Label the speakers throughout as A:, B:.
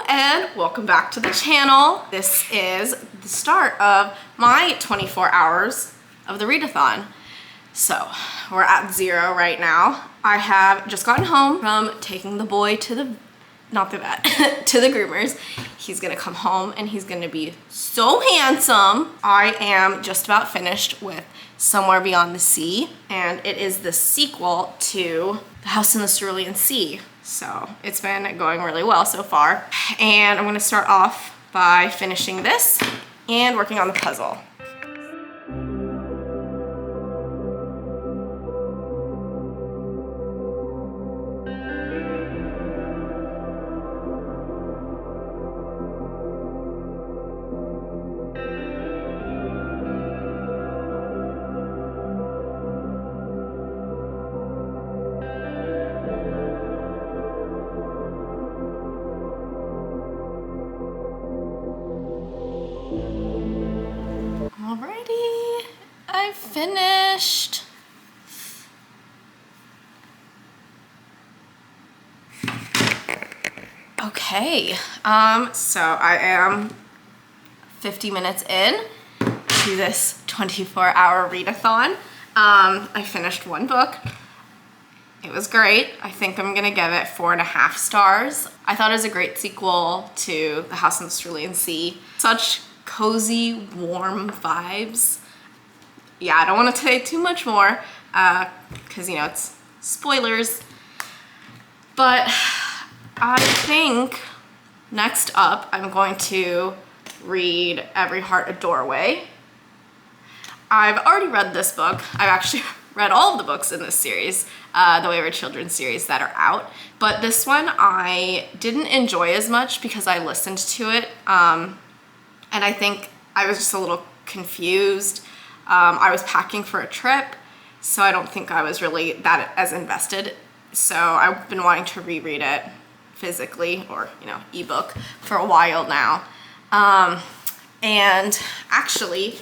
A: and welcome back to the channel. This is the start of my 24 hours of the readathon. So we're at 0 right now. I have just gotten home from taking the boy to the, not the vet, to the groomers. He's gonna come home and he's gonna be so handsome. I am just about finished with Somewhere Beyond the Sea, and it is the sequel to The House in the Cerulean Sea. So it's been going really well so far. And I'm gonna start off by finishing this and working on the puzzle. Alrighty, I've finished. Okay, so I am 50 minutes in to this 24-hour readathon. I finished one book. It was great. I think I'm gonna give it 4.5 stars. I thought it was a great sequel to The House in the Cerulean Sea. Such cozy, warm vibes. Yeah, I don't want to say too much more because, you know, it's spoilers. But I think next up I'm going to read Every Heart a Doorway. I've already read this book. I've actually read all of the books in this series, the Wayward Children series that are out. But this one I didn't enjoy as much because I listened to it. And I think I was just a little confused. I was packing for a trip, so I don't think I was really that as invested. So I've been wanting to reread it physically or, you know, ebook for a while now. And actually,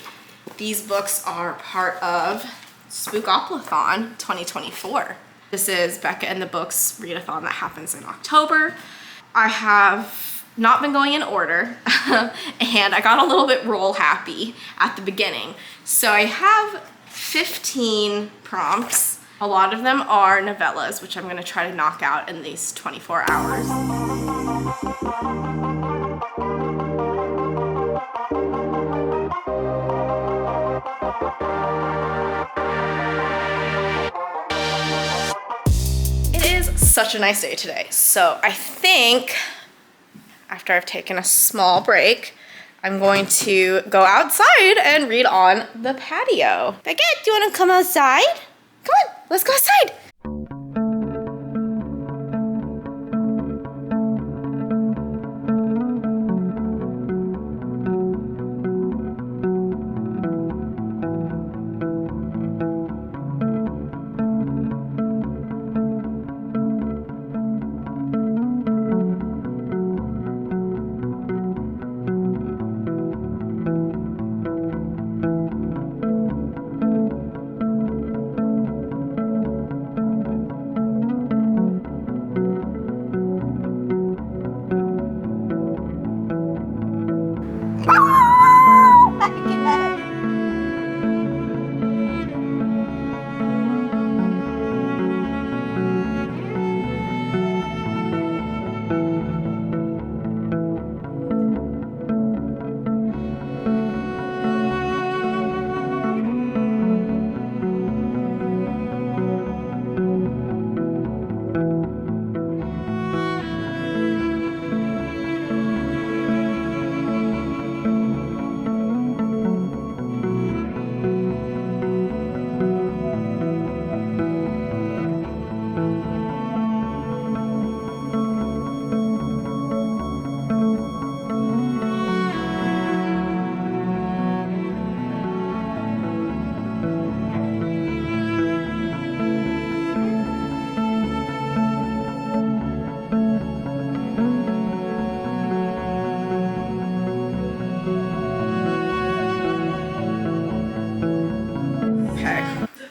A: these books are part of Spookoplathon 2024. This is Becca and the Books readathon that happens in October. I have not been going in order and I got a little bit roll happy at the beginning. So I have 15 prompts. A lot of them are novellas, which I'm gonna try to knock out in these 24 hours. It is such a nice day today. So I think after I've taken a small break, I'm going to go outside and read on the patio. Beckett, do you want to come outside? Come on, let's go outside.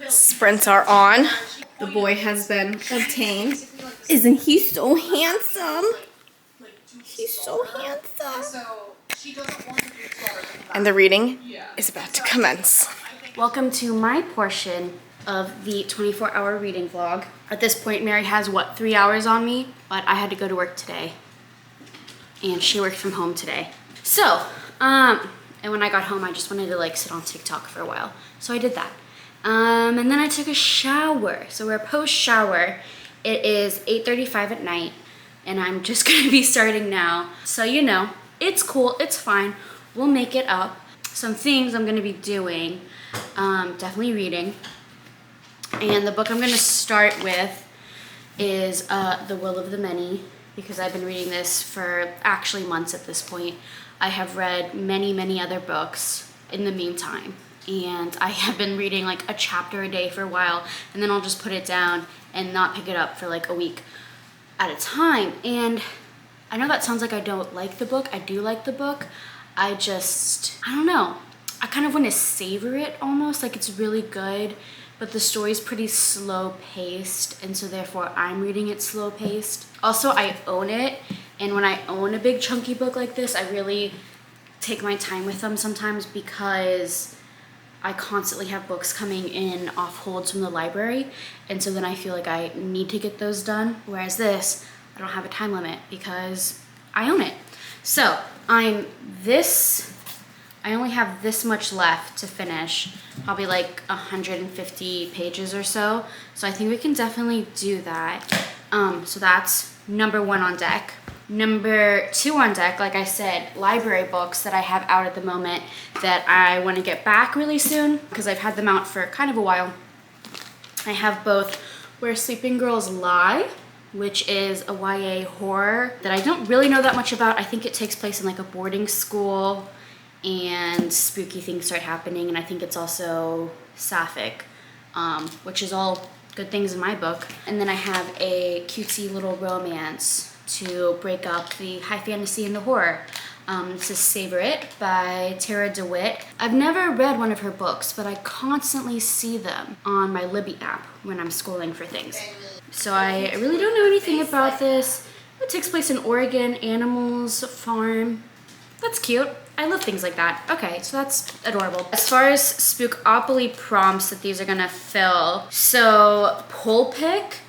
A: Sprints are on. The boy has been obtained. Isn't he so handsome? He's so handsome. And the reading is about to commence. Welcome to my portion of the 24-hour reading vlog. At this point, Mary has, what, 3 hours on me? But I had to go to work today. And she worked from home today. So, and when I got home, I just wanted to like sit on TikTok for a while. So I did that. And then I took a shower. So we're post-shower. It is 8:35 at night. And I'm just gonna be starting now. So you know, it's cool, it's fine. We'll make it up. Some things I'm gonna be doing, definitely reading. And the book I'm gonna start with is The Will of the Many, because I've been reading this for actually months at this point. I have read many, many other books in the meantime. And I have been reading like a chapter a day for a while, and then I'll just put it down and not pick it up for like a week at a time. And I know that sounds like I don't like the book. I do like the book. I don't know. I kind of want to savor it almost, like it's really good, but the story's pretty slow paced, and so therefore I'm reading it slow paced. Also, I own it, and when I own a big chunky book like this, I really take my time with them sometimes because I constantly have books coming in off holds from the library, and so then I feel like I need to get those done. Whereas this, I don't have a time limit because I own it. So I only have this much left to finish, probably like 150 pages or so. So I think we can definitely do that. So that's number 1 on deck. Number 2 on deck, like I said, library books that I have out at the moment that I want to get back really soon because I've had them out for kind of a while. I have both Where Sleeping Girls Lie, which is a YA horror that I don't really know that much about. I think it takes place in like a boarding school and spooky things start happening, and I think it's also sapphic, which is all good things in my book. And then I have a cutesy little romance to break up the high fantasy and the horror. This is Savor It by Tara DeWitt. I've never read one of her books, but I constantly see them on my Libby app when I'm scrolling for things. So I really don't know anything about this. It takes place in Oregon, animals, farm. That's cute. I love things like that. Okay, so that's adorable. As far as Spookopoly prompts that these are gonna fill, so Pole Pick.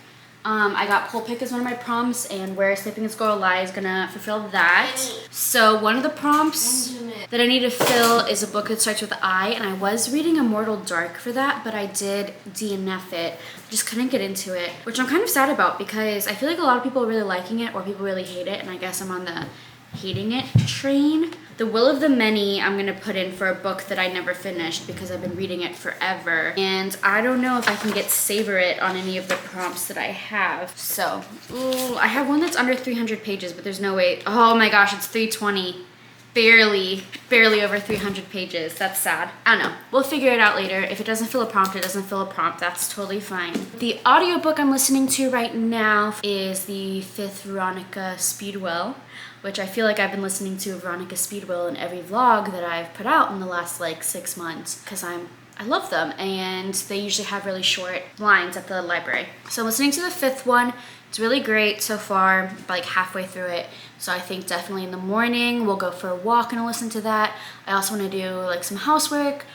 A: I got Pole Pick as one of my prompts, and Where Sleeping Girls Lie is gonna fulfill that. So one of the prompts that I need to fill is a book that starts with I, and I was reading Immortal Dark for that, but I did DNF it. Just couldn't get into it, which I'm kind of sad about because I feel like a lot of people are really liking it or people really hate it, and I guess I'm on the hating it train. The Will of the Many I'm gonna put in for a book that I never finished because I've been reading it forever. And I don't know if I can get Savor It on any of the prompts that I have. So, I have one that's under 300 pages, but there's no way. Oh my gosh, it's 320. Barely over 300 pages. That's sad. I don't know. We'll figure it out later. If it doesn't fill a prompt, it doesn't fill a prompt. That's totally fine. The audiobook I'm listening to right now is the 5th Veronica Speedwell, which I feel like I've been listening to Veronica Speedwell in every vlog that I've put out in the last like 6 months because I love them, and they usually have really short lines at the library. So I'm listening to the 5th one. It's really great so far, like halfway through it. So I think definitely in the morning we'll go for a walk and I'll listen to that. I also want to do like some housework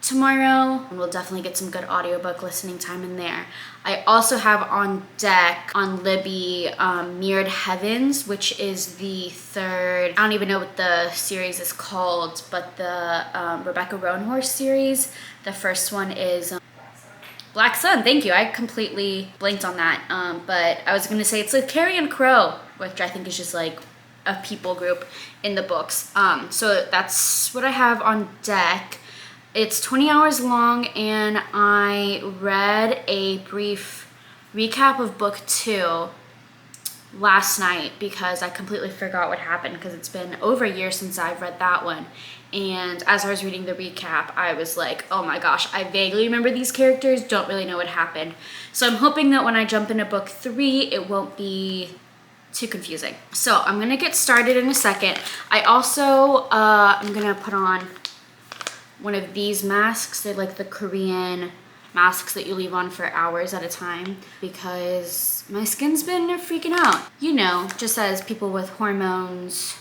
A: tomorrow, and we'll definitely get some good audiobook listening time in there. I also have on deck on Libby Mirrored Heavens, which is the 3rd, I don't even know what the series is called, but the Rebecca Roanhorse series. The first one is Black Sun. Thank you. I completely blanked on that. But I was going to say it's like Carrie and Crow, which I think is just like a people group in the books. So that's what I have on deck. It's 20 hours long, and I read a brief recap of book 2 last night because I completely forgot what happened because it's been over a year since I've read that one. And as I was reading the recap, I was like, oh my gosh, I vaguely remember these characters, don't really know what happened. So I'm hoping that when I jump into book 3, it won't be too confusing. So I'm gonna get started in a second. I also, I'm gonna put on one of these masks. They're like the Korean
B: masks that you leave on for hours at a time because my skin's been freaking out. You know, just as people with hormones,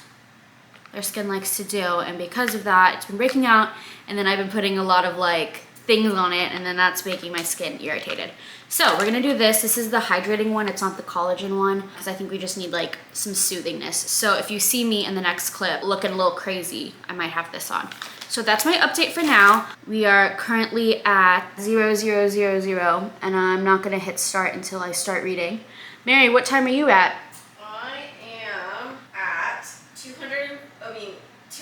B: their skin likes to do, and because of that, it's been breaking out, and then I've been putting a lot of like things on it, and then that's making my skin irritated. So we're gonna do this. This is the hydrating one. It's not the collagen one because I think we just need like some soothingness. So if you see me in the next clip looking a little crazy, I might have this on. So that's my update for now. We are currently at 0000, and I'm not gonna hit start until I start reading. Mary, what time are you at?
A: I am at 2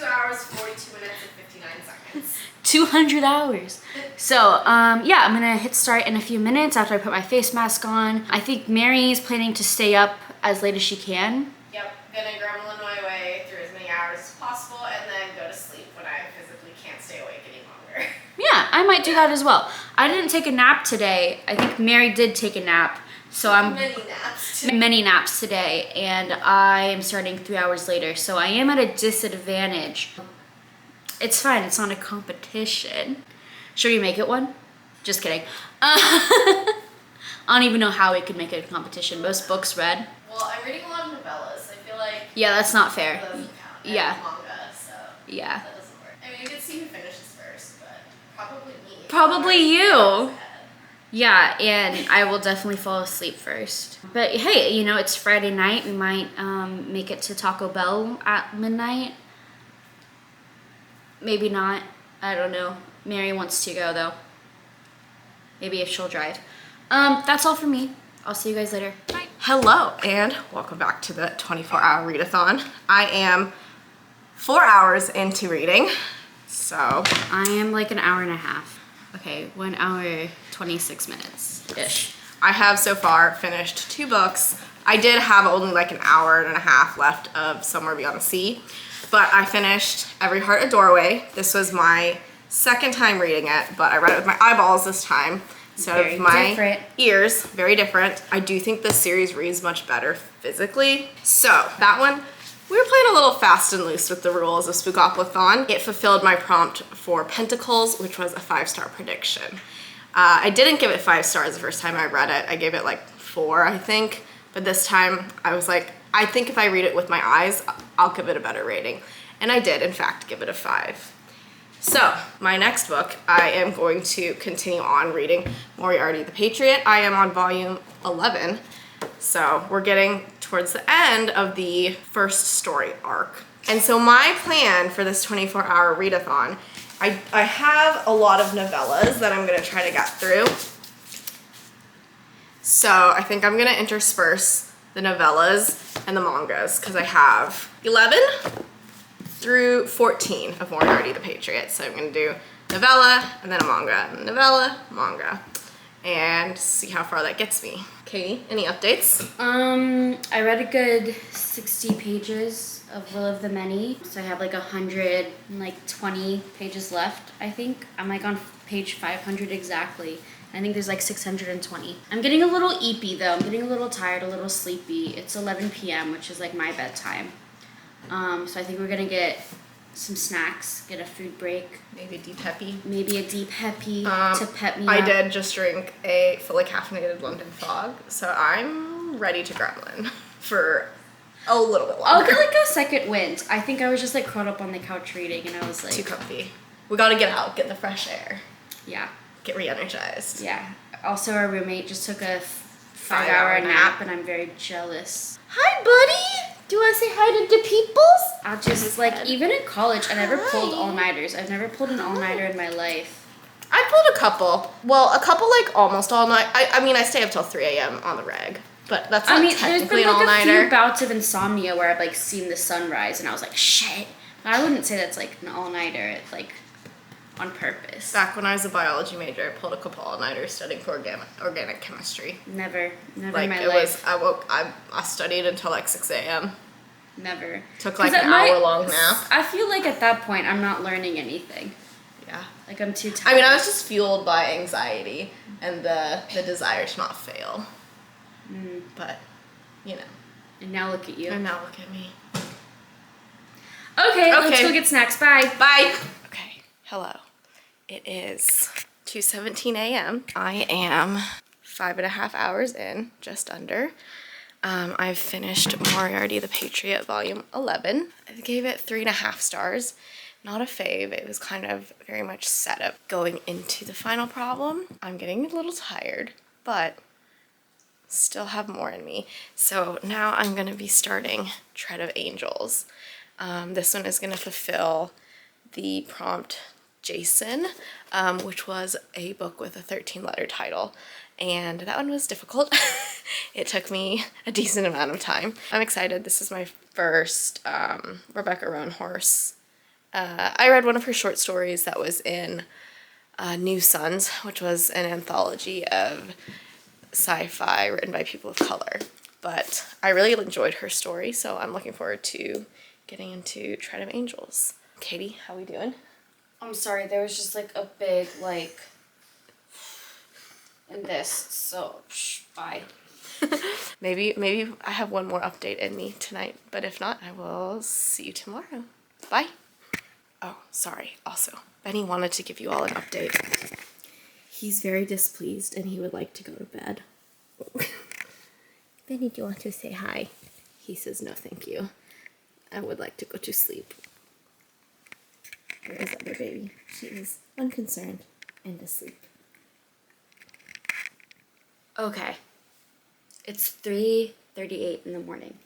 A: hours, 42 minutes, and 59 seconds.
B: 200 hours. So yeah, I'm gonna hit start in a few minutes after I put my face mask on. I think Mary's planning to stay up as late as she can.
A: Yep, gonna gremlin my way through as many hours as possible and then go to sleep when I physically can't stay awake any longer.
B: Yeah, I might do that as well. I didn't take a nap today. I think Mary did take a nap. So I'm many naps today, and I am starting 3 hours later. So I am at a disadvantage. It's fine, it's not a competition. Should we make it one? Just kidding. I don't even know how we could make it a competition. Most books read.
A: Well, I'm reading a lot of novellas. I feel like
B: yeah, that's not fair.
A: That doesn't count.
B: Yeah.
A: Manga, so
B: yeah.
A: That doesn't work. I mean, you could see who finishes first, but probably me.
B: Probably you. Yeah, and I will definitely fall asleep first. But hey, you know, it's Friday night. We might make it to Taco Bell at midnight. Maybe not. I don't know. Mary wants to go though. Maybe if she'll drive. That's all for me. I'll see you guys later. Bye.
A: Hello, and welcome back to the 24-hour readathon. I am 4 hours into reading, so
B: I am like an hour and a half. Okay, 1 hour, 26 minutes-ish.
A: I have so far finished 2 books. I did have only like an hour and a half left of Somewhere Beyond the Sea, but I finished Every Heart a Doorway. This was my second time reading it, but I read it with my eyeballs this time instead of my ears. Very different. I do think this series reads much better physically. So that one, we were playing a little fast and loose with the rules of Spookoplathon. It fulfilled my prompt for Pentacles, which was a 5-star prediction. I didn't give it 5 stars the first time I read it. I gave it like 4, I think. But this time I was like, I think if I read it with my eyes, I'll give it a better rating. And I did, in fact, give it a 5. So my next book, I am going to continue on reading Moriarty the Patriot. I am on volume 11. So we're getting towards the end of the first story arc. And so my plan for this 24-hour readathon, I have a lot of novellas that I'm gonna try to get through. So I think I'm gonna intersperse the novellas and the mangas because I have 11 through 14 of Moriarty the Patriot. So I'm gonna do novella and then a manga, novella, manga, and see how far that gets me. Katie, any updates?
B: I read a good 60 pages of Will of the Many. So I have like 120 pages left, I think. I'm like on page 500 exactly. I think there's like 620. I'm getting a little eepy though. I'm getting a little tired, a little sleepy. It's 11 p.m., which is like my bedtime. So I think we're gonna get some snacks, get a food break.
A: Maybe a deep peppy.
B: Maybe a deep peppy to pep me up.
A: I did just drink a fully caffeinated London Fog, so I'm ready to gremlin for a little bit longer.
B: I'll get like a second wind. I think I was just like curled up on the couch reading and I was like...
A: Too comfy. We gotta get out, get the fresh air.
B: Yeah.
A: Get re-energized.
B: Yeah. Also, our roommate just took a 5-hour nap and I'm very jealous.
A: Hi, buddy! Do you want to say hi to the peoples?
B: I just, like, even in college, I never pulled all-nighters. I've never pulled an all-nighter in my life.
A: I pulled a couple. Well, a couple, like, almost all night. I mean, I stay up till 3 a.m. on the reg. But that's not technically an all-nighter.
B: There's been, like, a few bouts of insomnia where I've, like, seen the sunrise, and I was like, shit. But I wouldn't say that's, like, an all-nighter. It's, like, on purpose.
A: Back when I was a biology major, I pulled a couple all-nighters studying for organic chemistry.
B: Never
A: like,
B: in my life.
A: I studied until, like, 6 a.m.
B: Never.
A: Took like an hour-long nap.
B: I feel like at that point, I'm not learning anything.
A: Yeah.
B: Like, I'm too tired.
A: I mean, I was just fueled by anxiety and the desire to not fail. But, you know.
B: And now look at you.
A: And now look at me.
B: Okay, let's go get snacks. Bye.
A: Bye. Okay, hello. It is 2:17 a.m. I am 5.5 hours in, just under. I've finished Moriarty the Patriot, volume 11. I gave it 3.5 stars. Not a fave. It was kind of very much set up going into the final problem. I'm getting a little tired, but still have more in me. So now I'm going to be starting Tread of Angels. This one is going to fulfill the prompt Jason, which was a book with a 13-letter title. And that one was difficult. It took me a decent amount of time. I'm excited. This is my first Rebecca Roanhorse. I read one of her short stories that was in New Sons, which was an anthology of sci-fi written by people of color. But I really enjoyed her story, so I'm looking forward to getting into Tread of Angels. Katie, how we doing?
B: I'm sorry, there was just like a big like in this, so bye.
A: Maybe I have one more update in me tonight, but if not, I will see you tomorrow. Bye. Oh, sorry. Also, Benny wanted to give you all an update. He's very displeased and he would like to go to bed. Benny, do you want to say hi? He says no, thank you. I would like to go to sleep. Where is other baby? She is unconcerned and asleep.
B: Okay. It's 3:38 in the morning.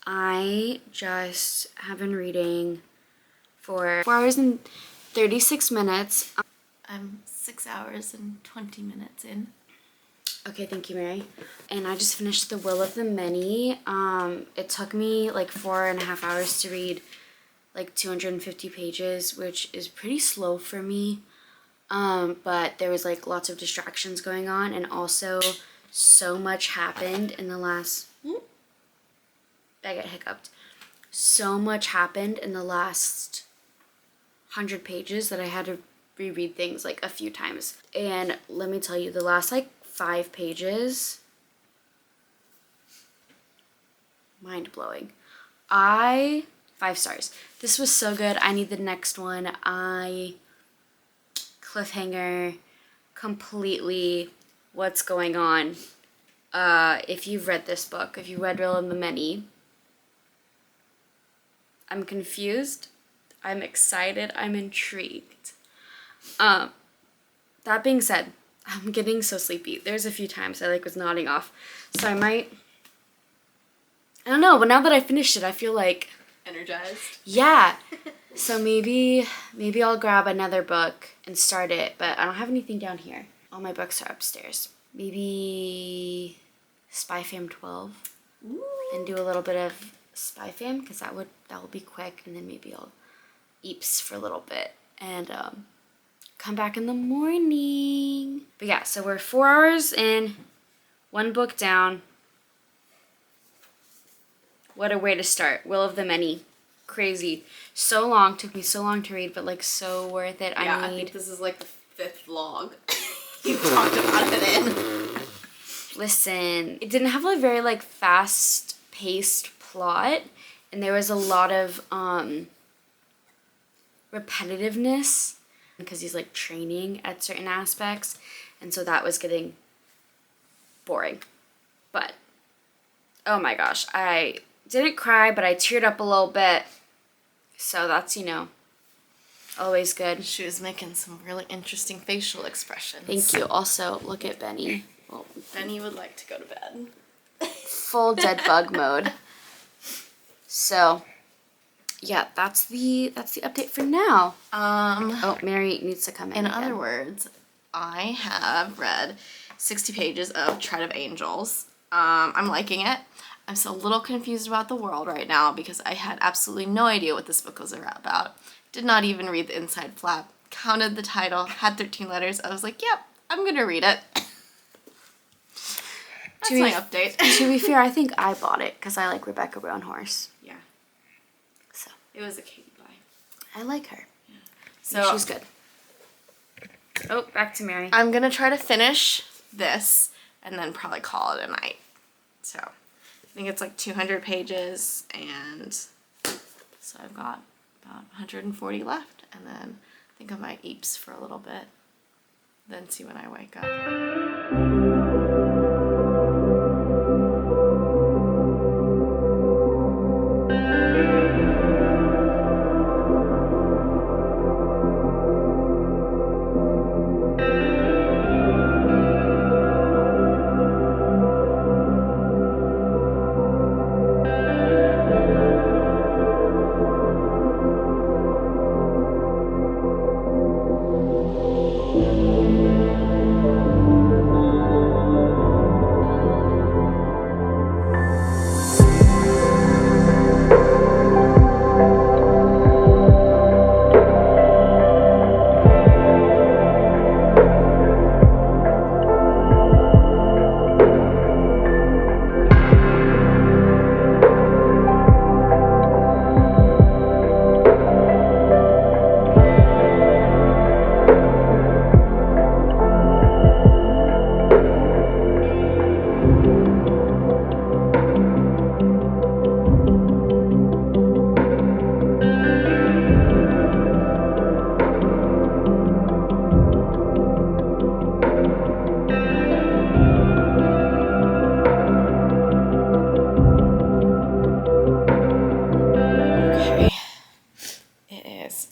B: I just have been reading for 4 hours and 36 minutes.
A: I'm 6 hours and 20 minutes in.
B: Okay, thank you, Mary. And I just finished The Will of the Many. It took me like 4.5 hours to read like 250 pages, which is pretty slow for me. But there was like lots of distractions going on, and also so much happened in the last, I got hiccuped. So much happened in the last 100 pages that I had to reread things like a few times. And let me tell you, the last like 5 pages, mind blowing. 5 stars. This was so good. I need the next one. Cliffhanger, completely what's going on. If you've read this book, if you read Will of the Many, I'm confused, I'm excited, I'm intrigued. That being said, I'm getting so sleepy. There's a few times I like was nodding off. So I don't know, but now that I finished it, I feel like
A: Energized?
B: Yeah. So maybe I'll grab another book and start it, but I don't have anything down here. All my books are upstairs. Maybe Spy Fam 12. Ooh. And do a little bit of Spy Fam, because that will be quick, and then maybe I'll eeps for a little bit and come back in the morning. But yeah, so we're 4 hours in, 1 book down. What a way to start. Will of the Many. Crazy. So long. Took me so long to read, but like so worth it.
A: Yeah, I think this is like the 5th vlog you talked about it in.
B: Listen, it didn't have a very like fast-paced plot, and there was a lot of repetitiveness because he's like training at certain aspects, and so that was getting boring. But oh my gosh, I didn't cry, but I teared up a little bit, so that's, always good.
A: She was making some really interesting facial expressions.
B: Thank you. Also, look at Benny.
A: Well, Benny would like to go to bed.
B: Full dead bug mode. So, yeah, that's the update for now. Oh, Mary needs to come in.
A: In other words, I have read 60 pages of Tread of Angels. I'm liking it. I'm still a little confused about the world right now because I had absolutely no idea what this book was about. Did not even read the inside flap. Counted the title, had 13 letters. I was like, yep, I'm gonna read it. That's my update.
B: To be fair, I think I bought it because I like Rebecca Roanhorse.
A: Yeah.
B: So
A: it was a Katie buy.
B: I like her.
A: Yeah.
B: So she's good. Oh, back to Mary.
A: I'm gonna try to finish this and then probably call it a night. So I think it's like 200 pages, and so I've got about 140 left, and then I think I might eeps for a little bit. then see when I wake up.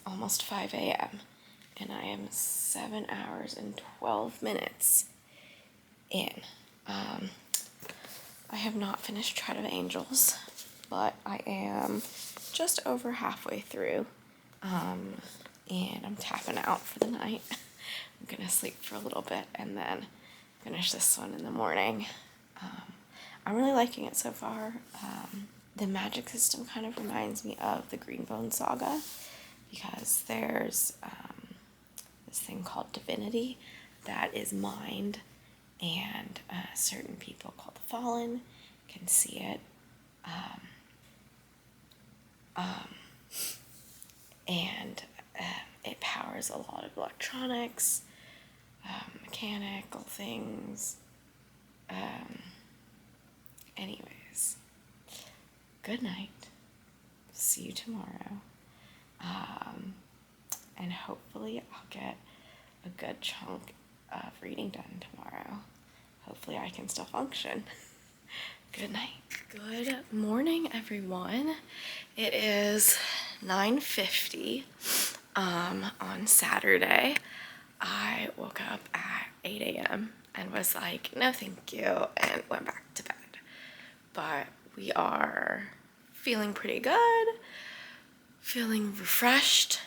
A: Almost 5 a.m. and I am 7 hours and 12 minutes in. I have not finished Triad of Angels, but I am just over halfway through, and I'm tapping out for the night. I'm gonna sleep for a little bit and then finish this one in the morning. I'm really liking it so far. The magic system kind of reminds me of the Greenbone Saga, because there's this thing called divinity that is mined, and certain people called the Fallen can see it. And it powers a lot of electronics, mechanical things. Anyways, good night. See you tomorrow. And hopefully I'll get a good chunk of reading done tomorrow. Hopefully I can still function. Good night. Good morning, everyone. It is 9:50 on Saturday. I woke up at 8 a.m. and was like, no thank you, and went back to bed. But we are feeling pretty good, feeling refreshed,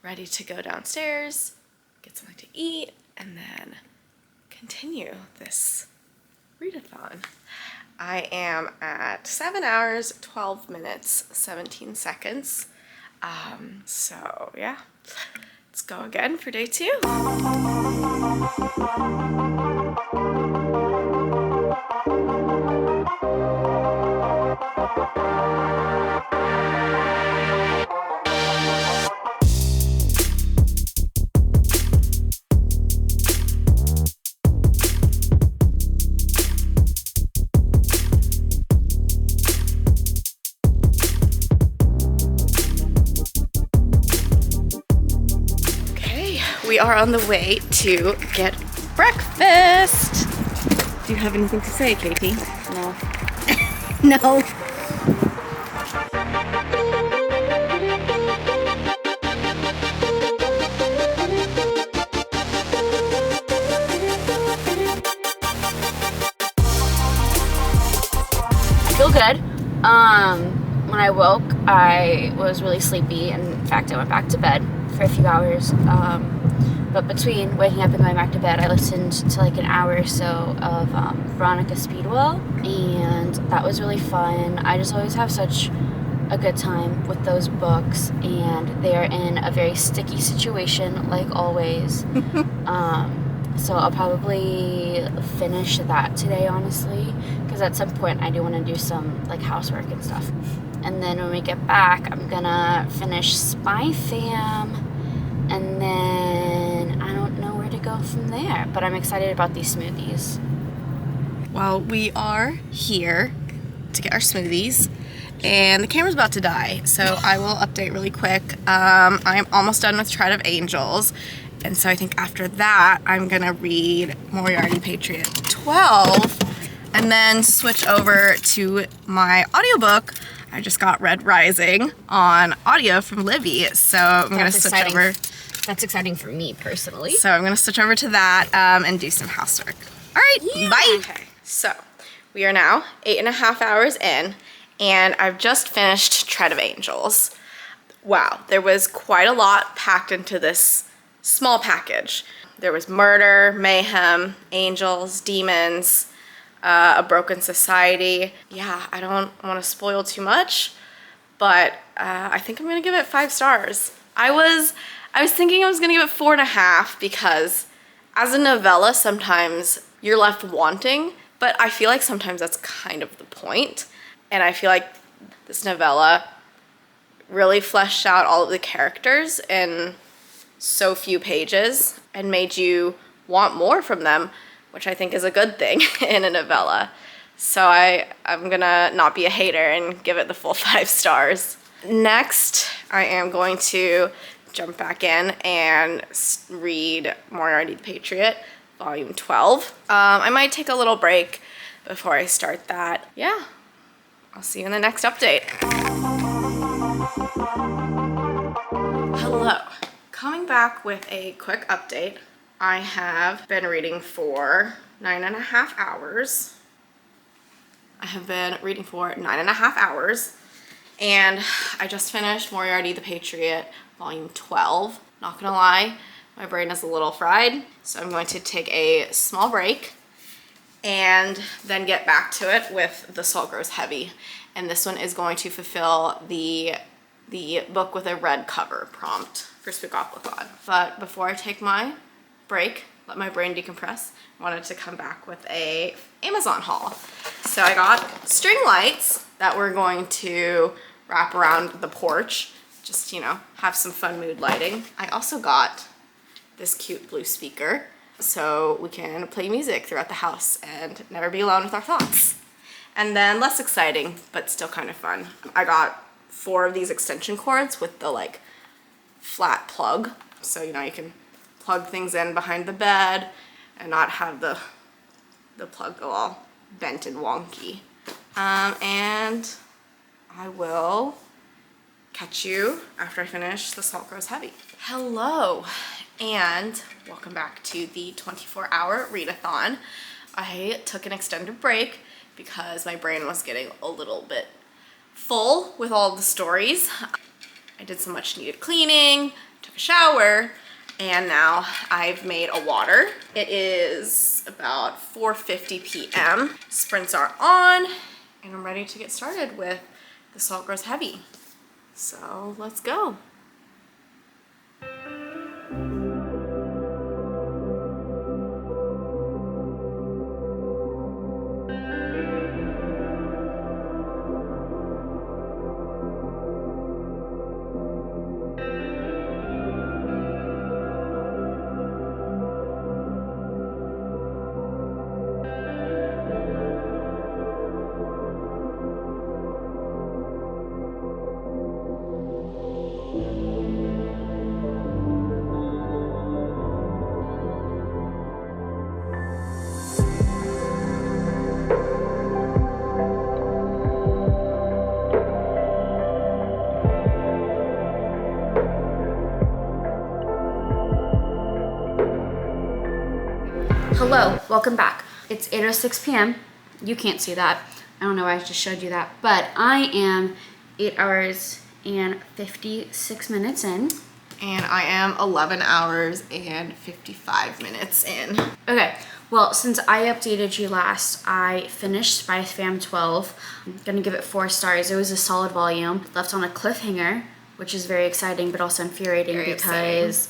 A: ready to go downstairs, get something to eat, and then continue this readathon. I am at 7 hours, 12 minutes, 17 seconds. So yeah, let's go again for day 2. We are on the way to get breakfast. Do you have anything to say, Katie?
B: No.
A: No.
B: I feel good. When I woke, I was really sleepy, and in fact, I went back to bed for a few hours. But between waking up and going back to bed, I listened to like an hour or so of Veronica Speedwell, and that was really fun. I just always have such a good time with those books, and they are in a very sticky situation, like always. So I'll probably finish that today, honestly, because at some point I do want to do some like housework and stuff. And then when we get back, I'm gonna finish Spy Fam, and then I don't know where to go from there, but I'm excited about these smoothies.
A: Well, we are here to get our smoothies, and the camera's about to die, so I will update really quick. I am almost done with Triad of Angels, And so I think after that, I'm gonna read Moriarty Patriot 12 and then switch over to my audiobook. I just got Red Rising on audio from Livy, so I'm gonna switch over.
B: That's exciting for me personally.
A: So I'm gonna switch over to that and do some housework. All right, bye. Okay, so we are now 8.5 hours in, and I've just finished Tread of Angels. Wow, there was quite a lot packed into this small package. There was murder, mayhem, angels, demons, a broken society. Yeah, I don't want to spoil too much, but I think I'm gonna give it 5 stars. I was thinking I was gonna give it 4.5 because as a novella, sometimes you're left wanting, but I feel like sometimes that's kind of the point. And I feel like this novella really fleshed out all of the characters in so few pages and made you want more from them, which I think is a good thing in a novella. So I'm gonna not be a hater and give it the full 5 stars. Next, I am going to jump back in and read Moriarty the Patriot, volume 12. I might take a little break before I start that. Yeah, I'll see you in the next update. Hello, coming back with a quick update. I have been reading for 9.5 hours. And I just finished Moriarty the Patriot, volume 12. Not gonna lie, my brain is a little fried, so I'm going to take a small break and then get back to it with The Salt Grows Heavy. And this one is going to fulfill the book with a red cover prompt for Spookoplathon. But before I take my break, let my brain decompress, I wanted to come back with a Amazon haul. So I got string lights that we're going to wrap around the porch, just, you know, have some fun mood lighting. I also got this cute blue speaker so we can play music throughout the house and never be alone with our thoughts. And then less exciting, but still kind of fun, I got 4 of these extension cords with the like flat plug. So, you know, you can plug things in behind the bed and not have the plug go all bent and wonky. And I will catch you after I finish The Salt Grows Heavy. Hello, and welcome back to the 24-hour readathon. I took an extended break because my brain was getting a little bit full with all the stories. I did some much needed cleaning, took a shower, and now I've made a water. It is about 4:50 p.m. Sprints are on, and I'm ready to get started with The Salt Grows Heavy. So let's go.
B: Hello, welcome back. It's 8:06 p.m. You can't see that. I don't know why I just showed you that, but I am 8 hours and 56 minutes in.
A: And I am 11 hours and 55 minutes in.
B: Okay, well, since I updated you last, I finished Spy Fam 12. I'm gonna give it 4 stars. It was a solid volume. Left on a cliffhanger, which is very exciting, but also infuriating because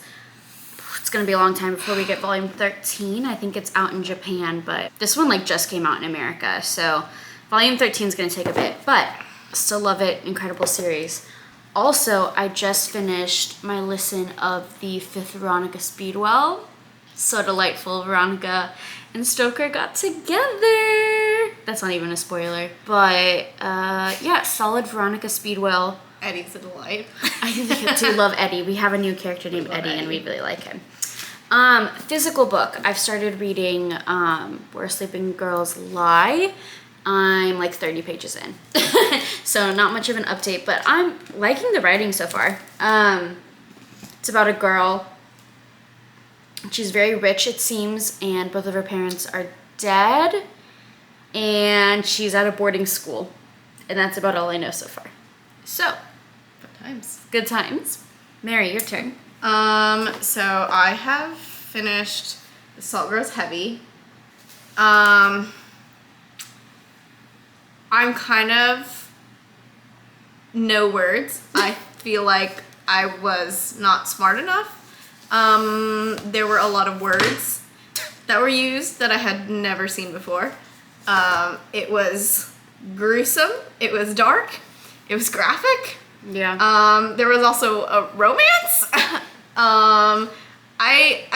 B: it's gonna be a long time before we get volume 13. I think it's out in Japan, but this one like just came out in America, so volume 13 is gonna take a bit, but still love it. Incredible series. Also, I just finished my listen of the 5th Veronica Speedwell. So delightful. Veronica and Stoker got together. That's not even a spoiler, but yeah, solid Veronica Speedwell.
A: Eddie's a delight.
B: I do love Eddie. We have a new character named Eddie, and we really like him. Physical book. I've started reading Where Sleeping Girls Lie. I'm like 30 pages in. So not much of an update, but I'm liking the writing so far. It's about a girl. She's very rich, it seems, and both of her parents are dead. And she's at a boarding school. And that's about all I know so far. So,
A: Good times.
B: good times. Mary, your turn.
A: So I have finished The Salt Grows Heavy. I'm kind of no words. I feel like I was not smart enough. There were a lot of words that were used that I had never seen before. It was gruesome. It was dark. It was graphic.
B: Yeah.
A: There was also a romance. I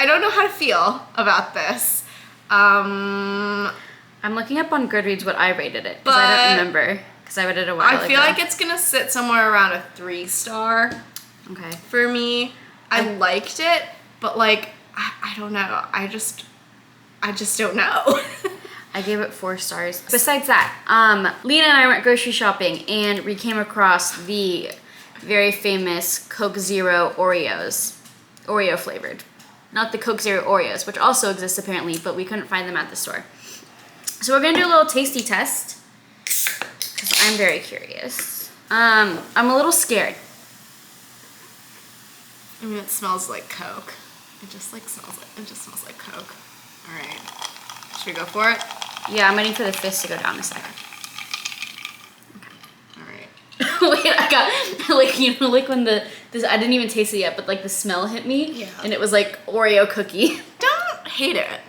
A: don't know how to feel about this.
B: I'm looking up on Goodreads what I rated it, because I don't remember, because I read it a while ago.
A: I feel like it's gonna sit somewhere around a 3-star
B: Okay.
A: for me. I liked it, but like, I don't know. I just don't know.
B: I gave it 4 stars. Besides that, Lena and I went grocery shopping, and we came across the very famous Coke Zero Oreos. Oreo flavored. Not the Coke Zero Oreos, which also exist apparently, but we couldn't find them at the store. So we're gonna do a little tasty test, because I'm very curious. I'm a little scared.
A: I mean, it smells like Coke. It just smells like Coke. All right, should we go for it?
B: Yeah, I'm waiting for the fist to go down a second.
A: All right.
B: Wait, I got, like, you know, like when this, I didn't even taste it yet, but like the smell hit me.
A: Yeah.
B: And it was like Oreo cookie.
A: Don't hate it.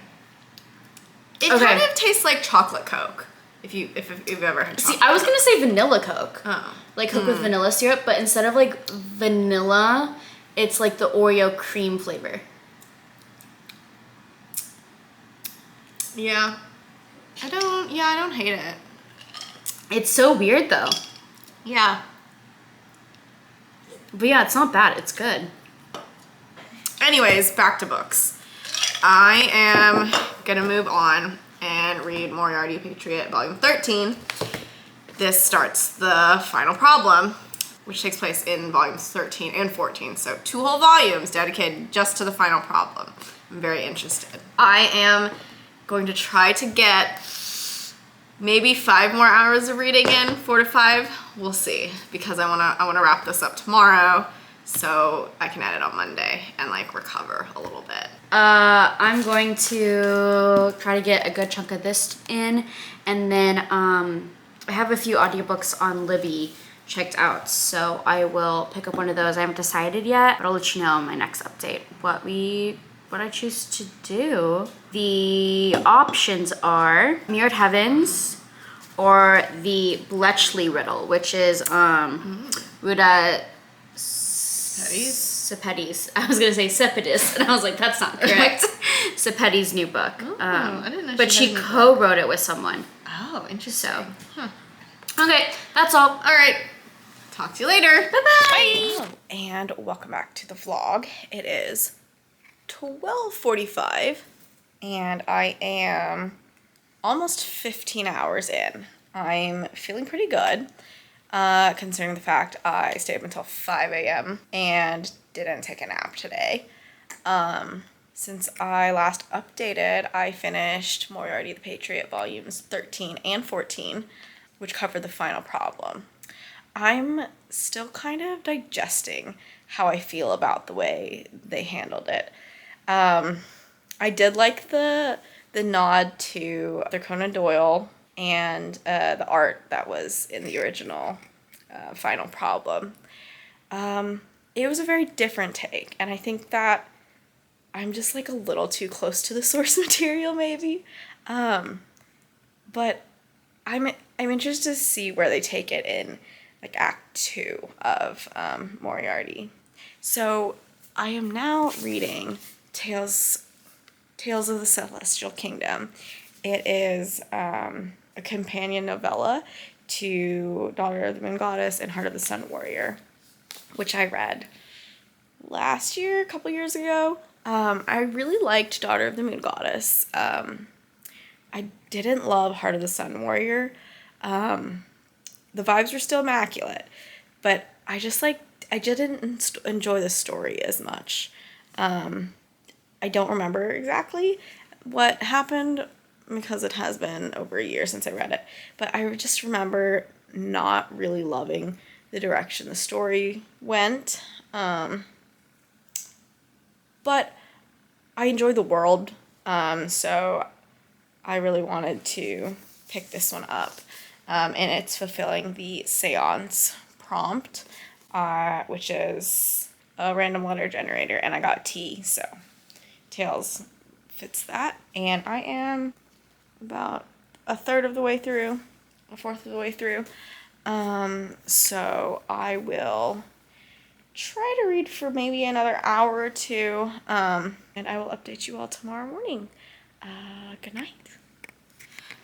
A: It
B: Okay.
A: kind of tastes like chocolate Coke. If you've ever had chocolate.
B: See, I was gonna say vanilla Coke.
A: Oh.
B: Like Coke with vanilla syrup, but instead of like vanilla, it's like the Oreo cream flavor.
A: Yeah. I don't hate it.
B: It's so weird though.
A: Yeah.
B: But yeah, it's not bad. It's good.
A: Anyways, back to books. I am gonna move on and read Moriarty Patriot Volume 13. This starts the final problem, which takes place in volumes 13 and 14. So 2 whole volumes dedicated just to the final problem. I'm very interested. I am going to try to get maybe 5 more hours of reading in, 4 to 5. We'll see, because I wanna wrap this up tomorrow so I can edit on Monday and like recover a little bit.
B: I'm going to try to get a good chunk of this in, and then I have a few audiobooks on Libby checked out, so I will pick up one of those. I haven't decided yet, but I'll let you know in my next update what I choose to do. The options are Mirrored Heavens or the Bletchley Riddle, which is Ruda Sepetys. I was gonna say Sepetys, and I was like, that's not correct. Sepetys' new book.
A: I didn't know.
B: But she co-wrote it with someone.
A: Oh, interesting.
B: So.
A: Huh.
B: Okay, that's all.
A: All right. Talk to you later.
B: Bye-bye.
A: Bye. And welcome back to the vlog. It is 12:45 and I am almost 15 hours in. I'm feeling pretty good, considering the fact I stayed up until 5 a.m. and didn't take a nap today. Since I last updated, I finished Moriarty the Patriot volumes 13 and 14, which covered the final problem. I'm still kind of digesting how I feel about the way they handled it. I did like the nod to Arthur Conan Doyle and the art that was in the original final problem. It was a very different take, and I think that I'm just like a little too close to the source material maybe. But I'm interested to see where they take it in like Act 2 of Moriarty. So I am now reading Tales of the Celestial Kingdom. It is a companion novella to Daughter of the Moon Goddess and Heart of the Sun Warrior, which I read last year, a couple years ago. I really liked Daughter of the Moon Goddess. I didn't love Heart of the Sun Warrior. The vibes were still immaculate, but I didn't enjoy the story as much. I don't remember exactly what happened because it has been over a year since I read it, but I just remember not really loving the direction the story went. But I enjoy the world, so I really wanted to pick this one up. And it's fulfilling the seance prompt, which is a random letter generator, and I got T, so Tails fits that. And I am about a fourth of the way through. So I will try to read for maybe another hour or two, and I will update you all tomorrow morning. Good night.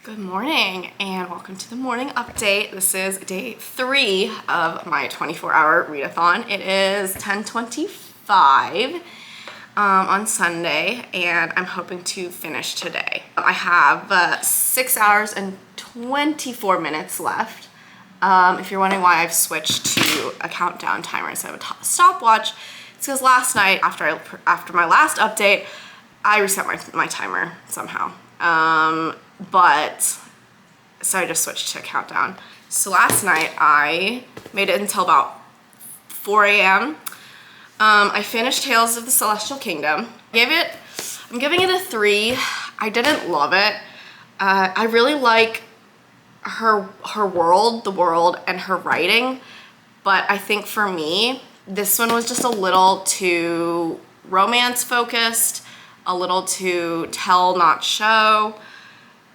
A: Good morning, and welcome to the morning update. This is day 3 of my 24-hour readathon. It is 10:25 on Sunday, and I'm hoping to finish today. I have 6 hours and 24 minutes left. If you're wondering why I've switched to a countdown timer instead of a stopwatch, it's because last night, after my last update, I reset my timer somehow. So I just switched to a countdown. So last night I made it until about 4 a.m. I finished Tales of the Celestial Kingdom. I'm giving it a 3. I didn't love it. I really like her world, the world, and her writing, but I think for me, this one was just a little too romance focused, a little too tell not show,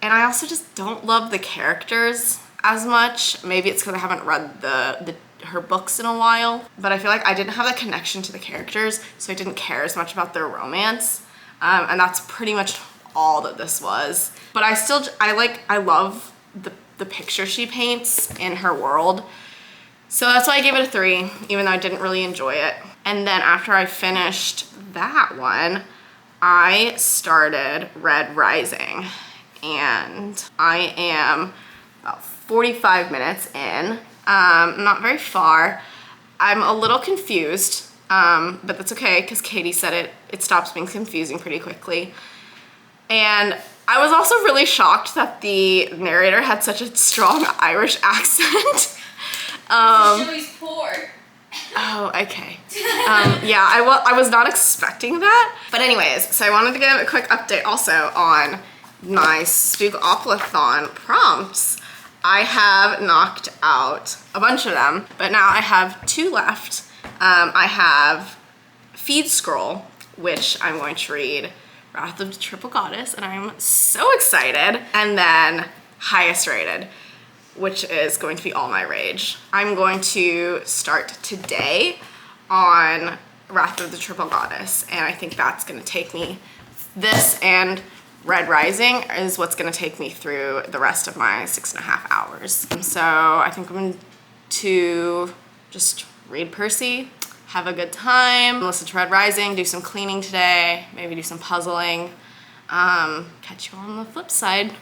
A: and I also just don't love the characters as much. Maybe it's because I haven't read her books in a while, but I feel like I didn't have a connection to the characters, so I didn't care as much about their romance, and that's pretty much all that this was. But I love the picture she paints in her world. So that's why I gave it a 3, even though I didn't really enjoy it. And then after I finished that one, I started Red Rising. And I am about 45 minutes in, not very far. I'm a little confused, but that's okay because Katie said it stops being confusing pretty quickly. And I was also really shocked that the narrator had such a strong Irish accent.
B: Joey's poor.
A: Oh, okay. Yeah, I was not expecting that. But anyways, so I wanted to give a quick update also on my Spookoplathon prompts. I have knocked out a bunch of them, but now I have 2 left. I have Feed Scroll, which I'm going to read Wrath of the Triple Goddess, and I'm so excited. And then Highest Rated, which is going to be All My Rage. I'm going to start today on Wrath of the Triple Goddess, and I think that's gonna take me, this and Red Rising is what's gonna take me through the rest of my 6.5 hours. And so I think I'm going to just read Percy, have a good time, listen to Red Rising, do some cleaning today, maybe do some puzzling. Catch you on the flip side.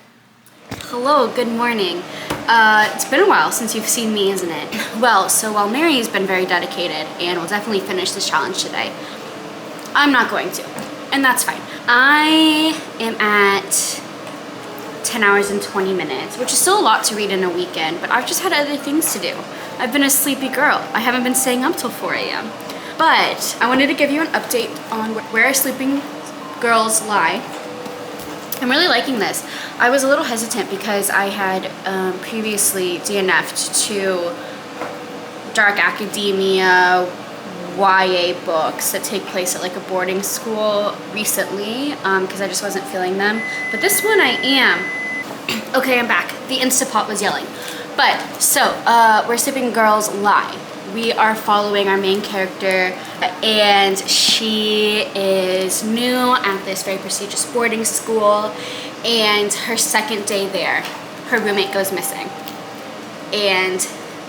B: Hello, good morning. It's been a while since you've seen me, isn't it? Well, so while Mary's been very dedicated and will definitely finish this challenge today, I'm not going to, and that's fine. I am at 10 hours and 20 minutes, which is still a lot to read in a weekend, but I've just had other things to do. I've been a sleepy girl. I haven't been staying up till 4 a.m. But I wanted to give you an update on where our sleeping girls lie. I'm really liking this. I was a little hesitant because I had previously DNF'd to dark academia, YA books that take place at like a boarding school recently because I just wasn't feeling them. But this one I am. Okay, I'm back. The Instapot was yelling. But, so, where sleeping girls lie. We are following our main character, and she is new at this very prestigious boarding school, and her second day there, her roommate goes missing. And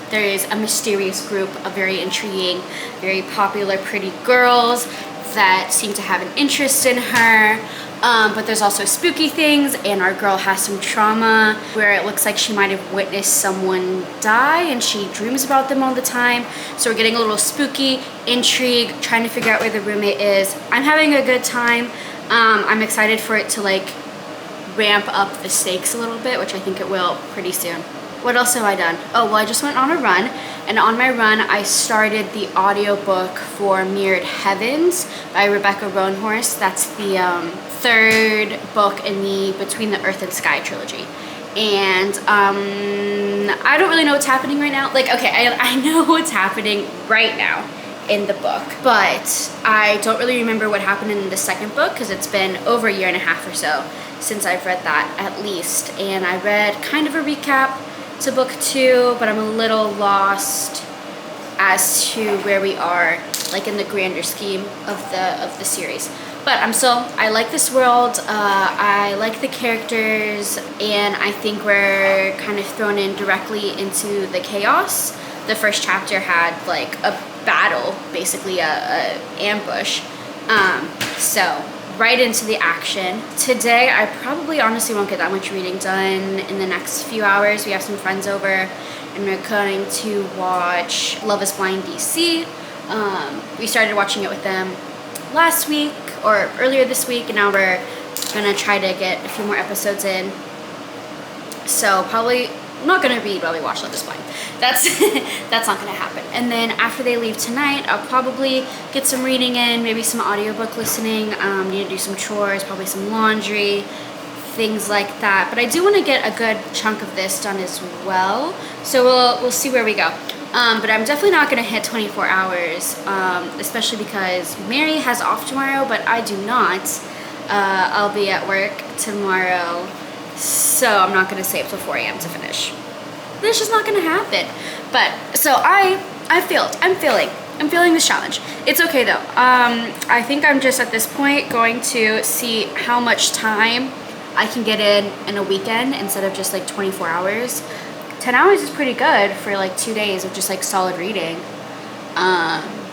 B: there is a mysterious group of very intriguing, very popular, pretty girls that seem to have an interest in her. But there's also spooky things, and our girl has some trauma where it looks like she might have witnessed someone die and she dreams about them all the time. So we're getting a little spooky, intrigue, trying to figure out where the roommate is. I'm having a good time. I'm excited for it to like ramp up the stakes a little bit, which I think it will pretty soon. What else have I done? Oh, well, I just went on a run, and on my run, I started the audiobook for Mirrored Heavens by Rebecca Roanhorse. That's the third book in the Between the Earth and Sky trilogy. And I don't really know what's happening right now. Like, okay, I know what's happening right now in the book, but I don't really remember what happened in the second book because it's been over a year and a half or so since I've read that, at least. And I read kind of a recap to book 2, but I'm a little lost as to where we are, like in the grander scheme of the series. But I like this world, I like the characters, and I think we're kind of thrown in directly into the chaos. The first chapter had like a battle, basically a ambush. So right into the action. Today, I probably honestly won't get that much reading done in the next few hours. We have some friends over, and we're going to watch Love is Blind DC. We started watching it with them last week, or earlier this week, and now we're gonna try to get a few more episodes in. So probably not gonna read while we watch Love is Blind. That's not gonna happen. And then after they leave tonight, I'll probably get some reading in, maybe some audiobook listening, need to do some chores, probably some laundry, things like that. But I do want to get a good chunk of this done as well. So we'll see where we go. But I'm definitely not gonna hit 24 hours, especially because Mary has off tomorrow, but I do not. I'll be at work tomorrow, so I'm not gonna stay up till 4 a.m. to finish. This is just not gonna happen. But so I'm feeling this challenge. It's okay though. I think I'm just at this point going to see how much time I can get in a weekend instead of just like 24 hours. 10 hours is pretty good for like 2 days of just like solid reading.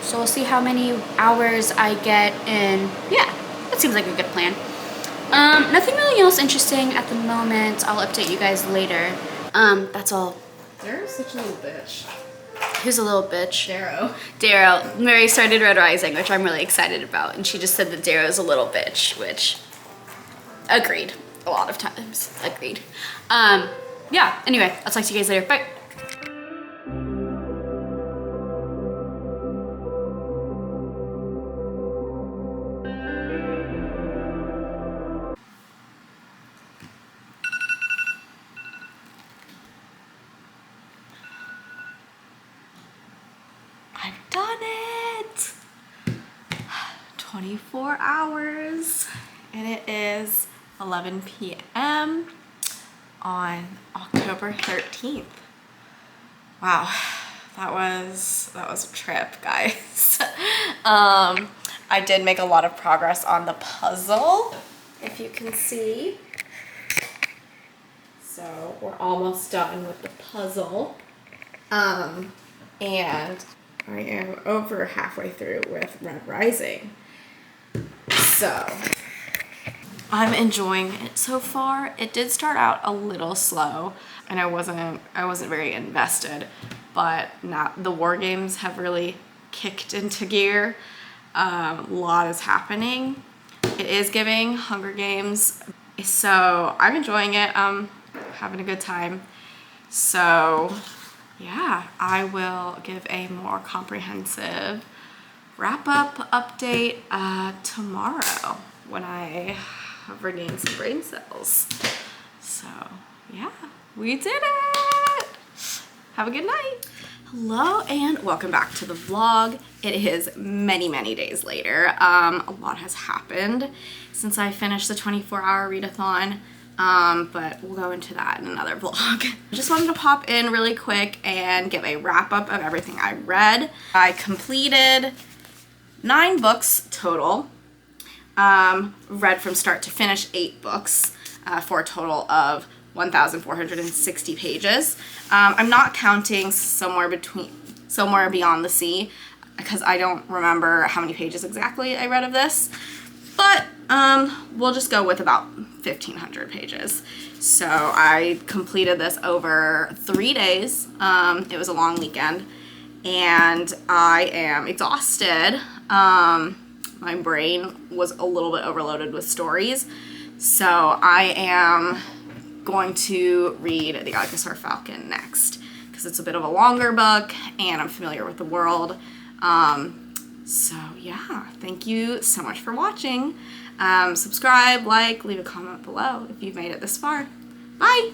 B: So we'll see how many hours I get in. Yeah, that seems like a good plan. Nothing really else interesting at the moment. I'll update you guys later. That's all.
A: Darrow's such a little bitch.
B: Who's a little bitch?
A: Darrow.
B: Mary started Red Rising, which I'm really excited about, and she just said that Darrow's a little bitch, which agreed. A lot of times. Agreed. Yeah, anyway, I'll talk to you guys later. Bye.
A: I've done it! 24 hours, and it is 11 p.m. on October 13th. Wow, that was a trip, guys. I did make a lot of progress on the puzzle, if you can see. So we're almost done with the puzzle. And I am over halfway through with Red Rising. So I'm enjoying it so far. It did start out a little slow, and I wasn't very invested, but now the war games have really kicked into gear. A lot is happening. It is giving Hunger Games, so I'm enjoying it. Having a good time. So yeah, I will give a more comprehensive wrap-up update tomorrow when I have regained some brain cells. So yeah, we did it! Have a good night. Hello and welcome back to the vlog. It is many, many days later. A lot has happened since I finished the 24-hour readathon. But we'll go into that in another vlog. I just wanted to pop in really quick and give a wrap up of everything I read. I completed 9 books total. Read from start to finish 8 books for a total of 1,460 pages. I'm not counting Somewhere Beyond the Sea. because I don't remember how many pages exactly I read of this, but we'll just go with about 1,500 pages. So I completed this over 3 days. It was a long weekend, and I am exhausted. My brain was a little bit overloaded with stories, so I am going to read The Alcazar Falcon next, because it's a bit of a longer book and I'm familiar with the world. So yeah, thank you so much for watching. Subscribe, like, leave a comment below if you've made it this far. Bye!